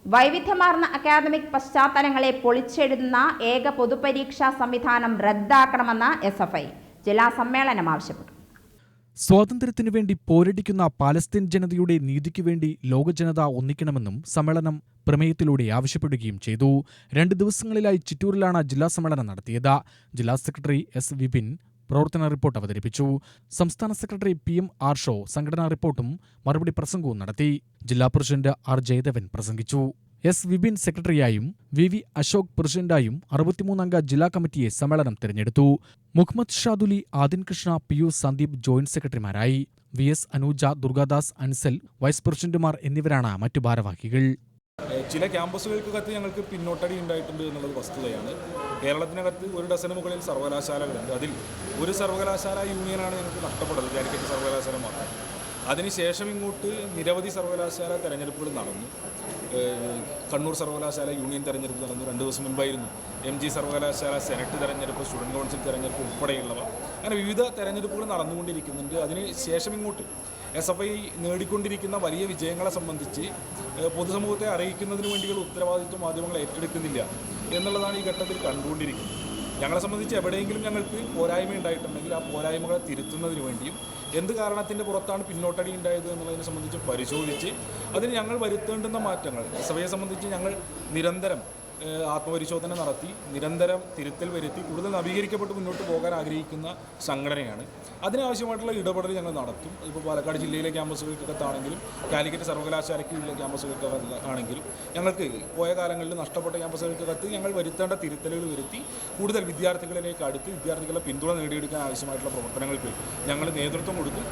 വൈവിധ്യമാർന്ന അക്കാദമിക് പശ്ചാത്തലങ്ങളെ പൊളിച്ചെഴുതുന്ന ഏക പൊതുപരീക്ഷാ സംവിധാനം റദ്ദാക്കണമെന്ന് SFI ജില്ലാ സമ്മേളനം ആവശ്യപ്പെട്ടു. സ്വാതന്ത്ര്യത്തിനു വേണ്ടി പോരടിക്കുന്ന പാലസ്തീൻ ജനതയുടെ നീതിക്കു വേണ്ടി ലോകജനത ഒന്നിക്കണമെന്നും സമ്മേളനം പ്രമേയത്തിലൂടെ ആവശ്യപ്പെടുകയും ചെയ്തു. 2 ദിവസങ്ങളിലായി ചിറ്റൂരിലാണ് ജില്ലാ സമ്മേളനം നടത്തിയത്. ജില്ലാ സെക്രട്ടറി S. വിപിൻ പ്രവർത്തന റിപ്പോർട്ട് അവതരിപ്പിച്ചു. സംസ്ഥാന സെക്രട്ടറി PM ആർഷോ സംഘടനാ റിപ്പോർട്ടും മറുപടി പ്രസംഗവും നടത്തി. ജില്ലാ പ്രസിഡന്റ് R. ജയദേവൻ പ്രസംഗിച്ചു. S. വിപിൻ സെക്രട്ടറിയായും VV അശോക് പ്രസിഡന്റായും 63-അംഗ ജില്ലാ കമ്മിറ്റിയെ സമ്മേളനം തെരഞ്ഞെടുത്തു. മുഹമ്മദ് ഷാദുലി, ആദിൻ കൃഷ്ണ, PU സന്ദീപ് ജോയിന്റ് സെക്രട്ടറിമാരായി. VS അനൂജ, ദുർഗാദാസ്, അൻസൽ വൈസ് പ്രസിഡന്റുമാർ എന്നിവരാണ് മറ്റു ഭാരവാഹികൾ. ചില ക്യാമ്പസുകൾക്കകത്ത് ഞങ്ങൾക്ക് പിന്നോട്ടടി ഉണ്ടായിട്ടുണ്ട് എന്നുള്ളത് വസ്തുതയാണ്. കേരളത്തിനകത്ത് 1 ഡസന് മുകളിൽ സർവകലാശാലകളുണ്ട്. അതിൽ ഒരു സർവകലാശാല യൂണിയനാണ് ഞങ്ങൾക്ക് നഷ്ടപ്പെട്ടത്, കാലിക്കറ്റ് സർവകലാശാല മാത്രം. അതിനുശേഷം ഇങ്ങോട്ട് നിരവധി സർവകലാശാല തെരഞ്ഞെടുപ്പുകൾ നടന്നു. കണ്ണൂർ സർവകലാശാല യൂണിയൻ തെരഞ്ഞെടുപ്പ് നടന്നു. 2 ദിവസം മുൻപായിരുന്നു. MG സർവകലാശാല സെനറ്റ് തെരഞ്ഞെടുപ്പ്, സ്റ്റുഡൻറ് കൗൺസിൽ തെരഞ്ഞെടുപ്പ് ഉൾപ്പെടെയുള്ളവ, അങ്ങനെ വിവിധ തെരഞ്ഞെടുപ്പുകൾ നടന്നുകൊണ്ടിരിക്കുന്നുണ്ട്. അതിന് ശേഷം ഇങ്ങോട്ട് SFI നേടിക്കൊണ്ടിരിക്കുന്ന വലിയ വിജയങ്ങളെ സംബന്ധിച്ച് പൊതുസമൂഹത്തെ അറിയിക്കുന്നതിന് വേണ്ടിയുള്ള ഉത്തരവാദിത്വം മാധ്യമങ്ങൾ ഏറ്റെടുക്കുന്നില്ല എന്നുള്ളതാണ് ഈ ഘട്ടത്തിൽ കണ്ടുകൊണ്ടിരിക്കുന്നത്. ഞങ്ങളെ സംബന്ധിച്ച് എവിടെയെങ്കിലും ഞങ്ങൾക്ക് പോരായ്മ ഉണ്ടായിട്ടുണ്ടെങ്കിൽ ആ പോരായ്മകളെ തിരുത്തുന്നതിന് വേണ്ടിയും എന്ത് കാരണത്തിൻ്റെ പുറത്താണ് പിന്നോട്ടടി ഉണ്ടായത് എന്നുള്ളതിനെ സംബന്ധിച്ച് പരിശോധിച്ച് അതിന് ഞങ്ങൾ വരുത്തേണ്ടുന്ന മാറ്റങ്ങൾ SFIയെ സംബന്ധിച്ച് ഞങ്ങൾ നിരന്തരം ആത്മപരിശോധന നടത്തി നിരന്തരം തിരുത്തൽ വരുത്തി കൂടുതൽ നവീകരിക്കപ്പെട്ട് മുന്നോട്ട് പോകാൻ ആഗ്രഹിക്കുന്ന സംഘടനയാണ്. അതിനാവശ്യമായിട്ടുള്ള ഇടപെടൽ ഞങ്ങൾ നടത്തും. ഇപ്പോൾ പാലക്കാട് ജില്ലയിലെ ക്യാമ്പസുകൾക്കകത്താണെങ്കിലും കാലിക്കറ്റ് സർവകലാശാലയ്ക്കുള്ള ക്യാമ്പസുകൾക്കാണെങ്കിലും ഞങ്ങൾക്ക് പോയ കാലങ്ങളിൽ നഷ്ടപ്പെട്ട ക്യാമ്പസുകൾക്കകത്ത് ഞങ്ങൾ വരുത്തേണ്ട തിരുത്തലുകൾ വരുത്തി കൂടുതൽ വിദ്യാർത്ഥികളിലേക്ക് അടുത്ത് വിദ്യാർത്ഥികളുടെ പിന്തുണ നേടിയെടുക്കാൻ ആവശ്യമായിട്ടുള്ള പ്രവർത്തനങ്ങൾക്ക് ഞങ്ങൾ നേതൃത്വം കൊടുക്കും.